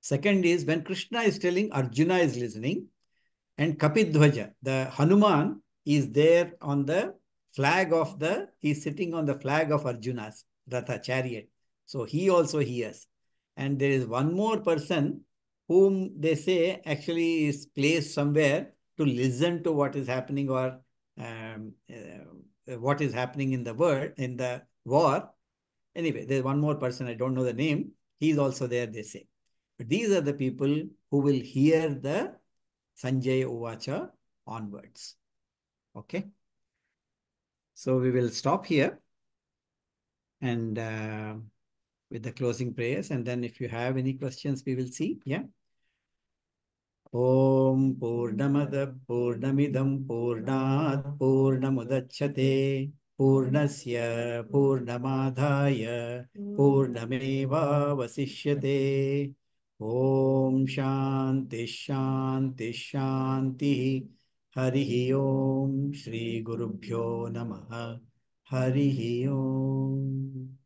Second is when Krishna is telling, Arjuna is listening. And Kapidhwaja, the Hanuman, is there on the flag of he's sitting on the flag of Arjuna's Ratha chariot. So he also hears. And there is one more person whom they say actually is placed somewhere to listen to what is happening, or what is happening in the world, in the war. Anyway, there's one more person, I don't know the name. He's also there, they say. But these are the people who will hear the Sanjay Uvacha onwards. Okay. So we will stop here and with the closing prayers. And then if you have any questions, we will see. Yeah. Om Purnamada Purnamidam Purnat Purnamudachyate Purnasya Purnamadhaya Purnameva Vasishyate. Om Shanti Shanti Shanti. Harihi Om Shri Gurubhyo Namaha. Harihi Om.